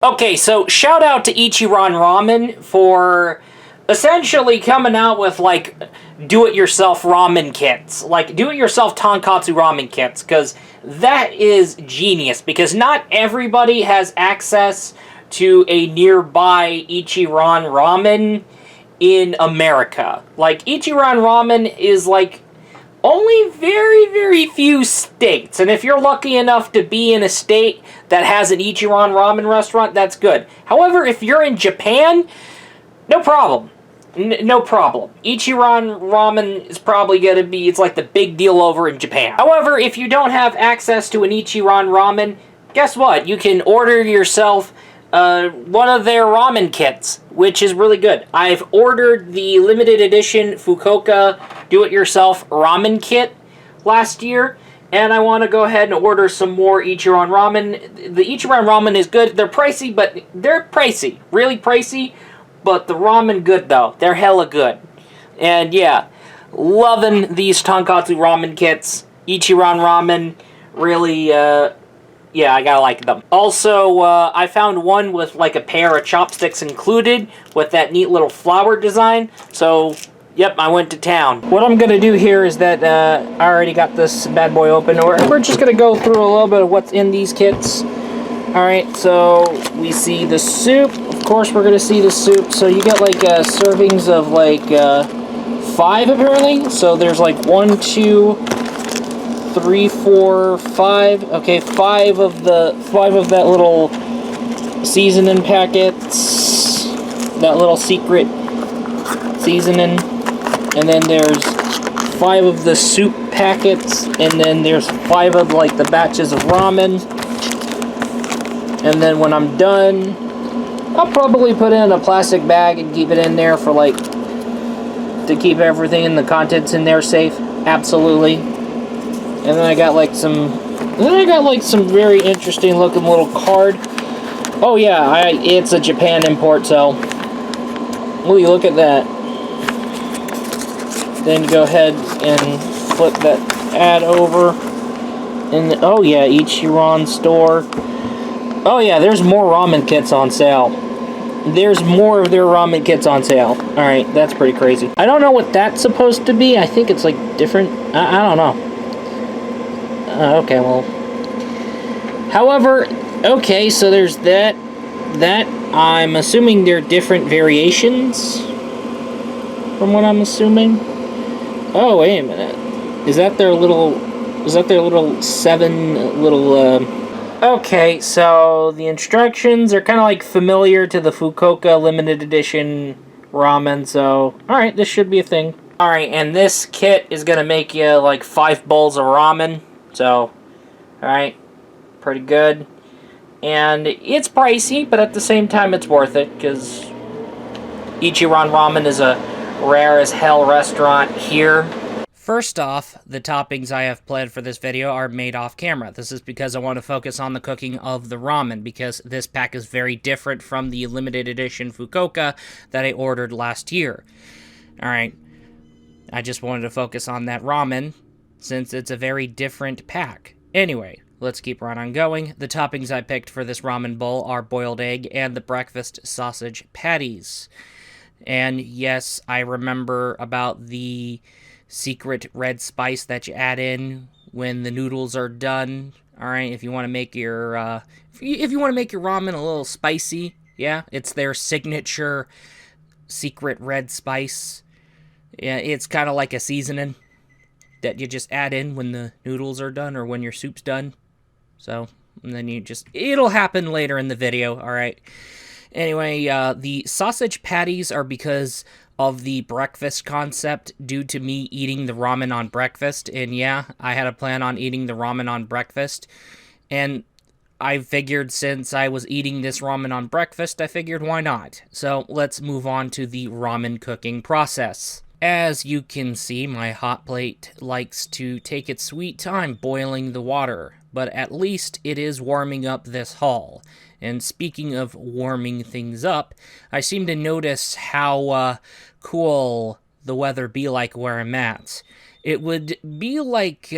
Okay, so shout out to Ichiran Ramen for essentially coming out with, like, do-it-yourself ramen kits. Like, do-it-yourself tonkatsu ramen kits, because that is genius, because not everybody has access to a nearby Ichiran Ramen in America. Like, Ichiran Ramen is, like, only very, very few states. And if you're lucky enough to be in a state that has an Ichiran Ramen restaurant, that's good. However, if you're in Japan, no problem. No problem. Ichiran Ramen is probably going to be, it's like the big deal over in Japan. However, if you don't have access to an Ichiran Ramen, guess what? You can order yourself one of their ramen kits, which is really good. I've ordered the limited edition Fukuoka do-it-yourself ramen kit last year, and I want to go ahead and order some more Ichiran Ramen. The Ichiran Ramen is good. They're pricey, but they're pricey. Really pricey, but the ramen good, though. They're hella good. And yeah, loving these tonkatsu ramen kits. Ichiran Ramen, really, yeah, I gotta like them. Also, I found one with like a pair of chopsticks included with that neat little flower design. So, yep, I went to town. What I'm gonna do here is that I already got this bad boy open. We're just gonna go through a little bit of what's in these kits. Alright, so we see the soup. Of course, we're gonna see the soup. So you get like servings of like 5 apparently. So there's like 1, 2, 3, 4, 5. Okay, 5 of that little seasoning packets. That little secret seasoning. And then there's 5 of the soup packets. And then there's 5 of like the batches of ramen. And then when I'm done, I'll probably put it in a plastic bag and keep it in there for like to keep everything and the contents in there safe. Absolutely. And then I got like some very interesting looking little card. Oh yeah, it's a Japan import, so will you look at that. Then go ahead and flip that ad over. And oh yeah, Ichiran store. Oh yeah, there's more ramen kits on sale. There's more of their ramen kits on sale. Alright, that's pretty crazy. I don't know what that's supposed to be. I think it's like different. I don't know. Okay, well. However, okay, so there's that. I'm assuming they're different variations. From what I'm assuming. Oh, wait a minute. Is that their little 7 little, Okay, so the instructions are kind of like familiar to the Fukuoka limited edition ramen, so alright, this should be a thing. Alright, and this kit is going to make you like 5 bowls of ramen, so alright, pretty good. And it's pricey, but at the same time it's worth it, because Ichiran Ramen is a rare as hell restaurant here. First off, the toppings I have planned for this video are made off camera. This is because I want to focus on the cooking of the ramen, because this pack is very different from the limited edition Fukuoka that I ordered last year. Alright, I just wanted to focus on that ramen, since it's a very different pack. Anyway, let's keep right on going. The toppings I picked for this ramen bowl are boiled egg and the breakfast sausage patties. And yes, I remember about the secret red spice that you add in when the noodles are done. All right, if you want to make your if you want to make your ramen a little spicy, yeah, it's their signature secret red spice. Yeah, it's kind of like a seasoning that you just add in when the noodles are done or when your soup's done. So, and then it'll happen later in the video, all right? Anyway, the sausage patties are because of the breakfast concept due to me eating the ramen on breakfast. And yeah, I had a plan on eating the ramen on breakfast. And I figured since I was eating this ramen on breakfast, I figured why not? So let's move on to the ramen cooking process. As you can see, my hot plate likes to take its sweet time boiling the water, but at least it is warming up this hull. And speaking of warming things up, I seem to notice how cool the weather be like where I'm at. It would be like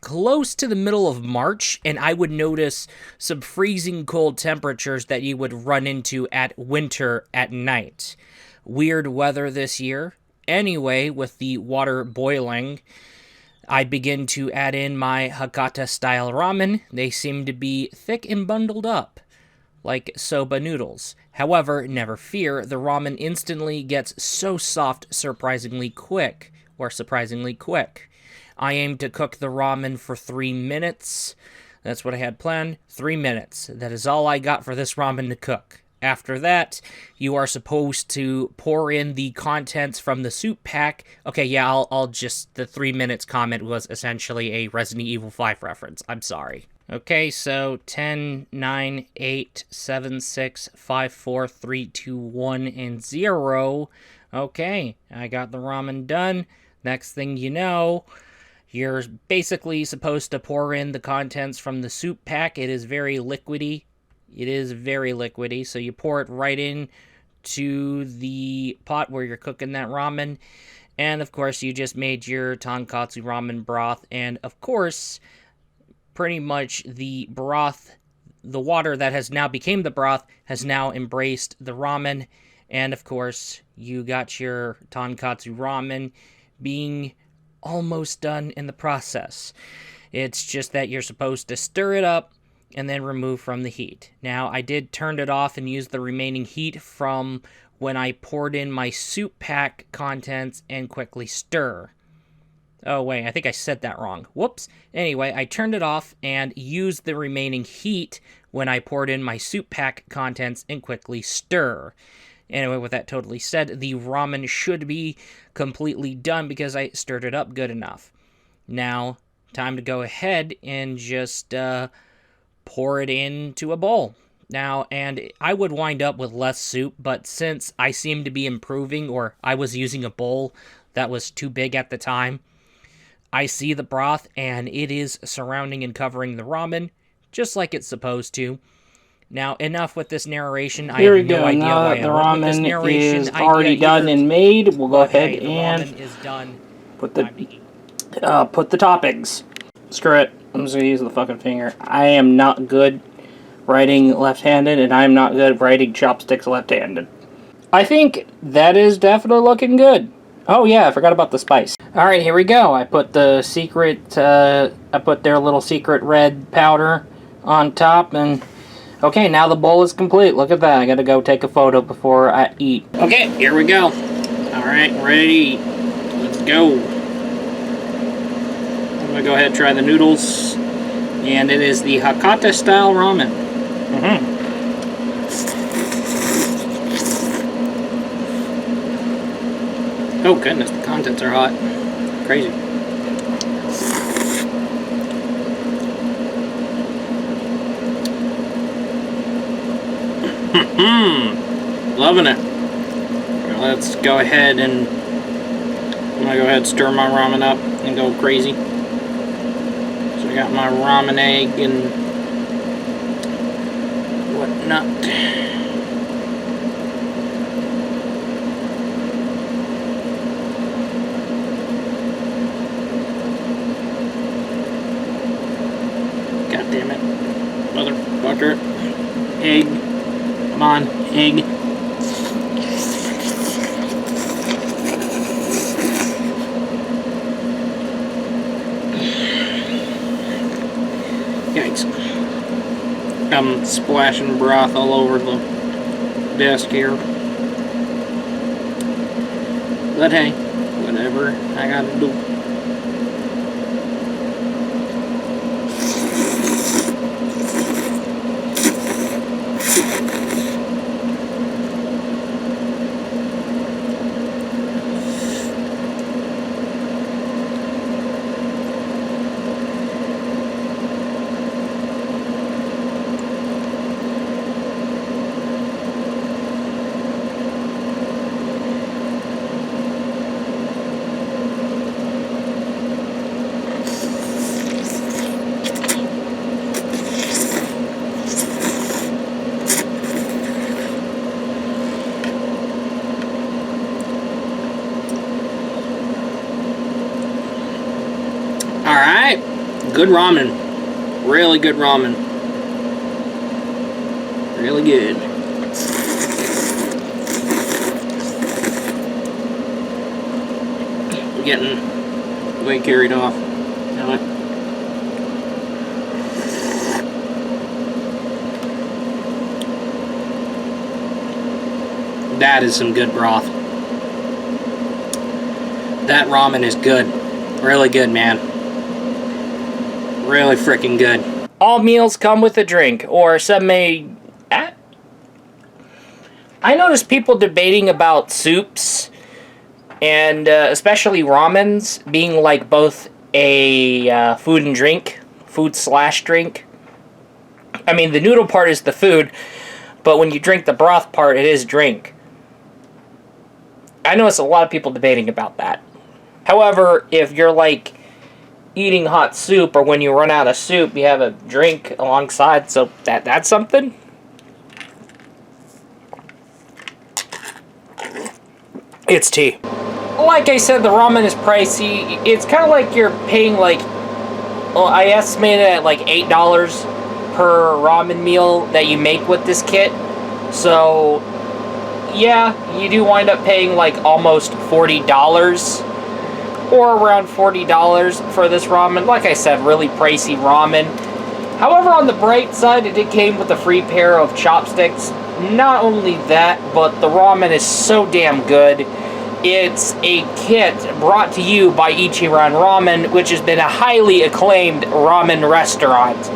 close to the middle of March, and I would notice some freezing cold temperatures that you would run into at winter at night. Weird weather this year. Anyway, with the water boiling, I begin to add in my Hakata style ramen. They seem to be thick and bundled up, like soba noodles. However, never fear, the ramen instantly gets so soft surprisingly quick. I aim to cook the ramen for 3 minutes. That's what I had planned. 3 minutes. That is all I got for this ramen to cook. After that, you are supposed to pour in the contents from the soup pack. Okay, yeah, I'll just... The 3 minutes comment was essentially a Resident Evil 5 reference. I'm sorry. Okay, so 10, 9, 8, 7, 6, 5, 4, 3, 2, 1, and 0. Okay, I got the ramen done. Next thing you know, you're basically supposed to pour in the contents from the soup pack. It is very liquidy. So you pour it right in to the pot where you're cooking that ramen. And, of course, you just made your tonkatsu ramen broth. And, of course, pretty much the broth, the water that has now became the broth, has now embraced the ramen. And, of course, you got your tonkatsu ramen being almost done in the process. It's just that you're supposed to stir it up and then remove from the heat. Now, I did turn it off and use the remaining heat from when I poured in my soup pack contents and quickly stir. Oh, wait, I think I said that wrong. Whoops. Anyway, I turned it off and used the remaining heat when I poured in my soup pack contents and quickly stir. Anyway, with that totally said, the ramen should be completely done because I stirred it up good enough. Now, time to go ahead and just pour it into a bowl. Now, and I would wind up with less soup, but since I seem to be improving, or I was using a bowl that was too big at the time, I see the broth, and it is surrounding and covering the ramen, just like it's supposed to. Now, enough with this narration. I have no idea why the ramen is already done and made. We'll go ahead and put the toppings. Screw it. I'm just gonna use the fucking finger. I am not good writing left-handed, and I'm not good writing chopsticks left-handed. I think that is definitely looking good. Oh yeah, I forgot about the spice. All right, here we go. I put the secret. I put their little secret red powder on top, and okay, now the bowl is complete. Look at that. I gotta go take a photo before I eat. Okay, here we go. All right, ready to eat. Let's go. I'm gonna go ahead and try the noodles, and it is the Hakata style ramen. Oh goodness, the contents are hot. Crazy. Loving it. Let's go ahead and I'm gonna go ahead and stir my ramen up and go crazy. So I got my ramen egg and whatnot. God damn it. Motherfucker. Egg. Come on, egg. Yikes. I'm splashing broth all over the desk here. But hey, whatever I gotta do. Good ramen. Really good ramen. Really good. I'm getting way carried off. Damn it. That is some good broth. That ramen is good. Really good, man. Really freaking good. All meals come with a drink, or some may... I noticed people debating about soups, and especially ramens, being like both a food and drink. Food/drink. I mean, the noodle part is the food, but when you drink the broth part, it is drink. I noticed a lot of people debating about that. However, if you're like eating hot soup, or when you run out of soup, you have a drink alongside, so that's something. It's tea. Like I said, the ramen is pricey. It's kind of like you're paying like, well, I estimated at like $8 per ramen meal that you make with this kit. So yeah, you do wind up paying like almost $40 or around $40 for this ramen. Like I said, really pricey ramen. However, on the bright side, it came with a free pair of chopsticks. Not only that, but the ramen is so damn good. It's a kit brought to you by Ichiran Ramen, which has been a highly acclaimed ramen restaurant,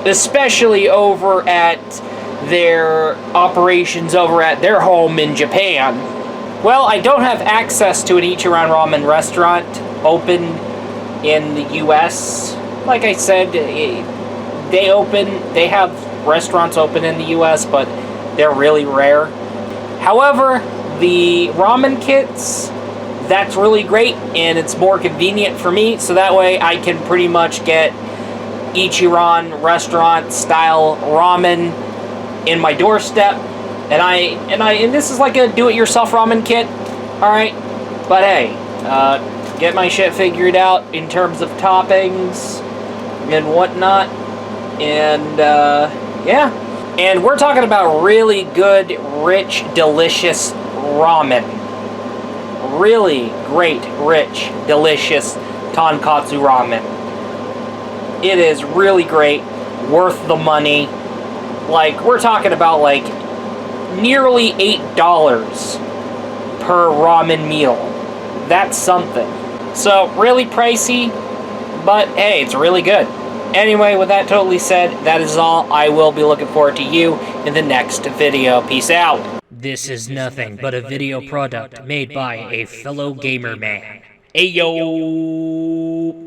especially over at their operations over at their home in Japan. Well, I don't have access to an Ichiran Ramen restaurant open in the US. Like I said, they have restaurants open in the US, but they're really rare. However, the ramen kits, that's really great, and it's more convenient for me, so that way I can pretty much get Ichiran restaurant style ramen in my doorstep, and this is like a do-it-yourself ramen kit, alright? But hey, get my shit figured out in terms of toppings and whatnot, and yeah. And we're talking about really good, rich, delicious ramen. Really great, rich, delicious tonkatsu ramen. It is really great, worth the money. Like, we're talking about like nearly $8 per ramen meal. That's something. So, really pricey, but hey, it's really good. Anyway, with that totally said, that is all. I will be looking forward to you in the next video. Peace out. This is nothing but a video product made by a fellow gamer man. Ayo!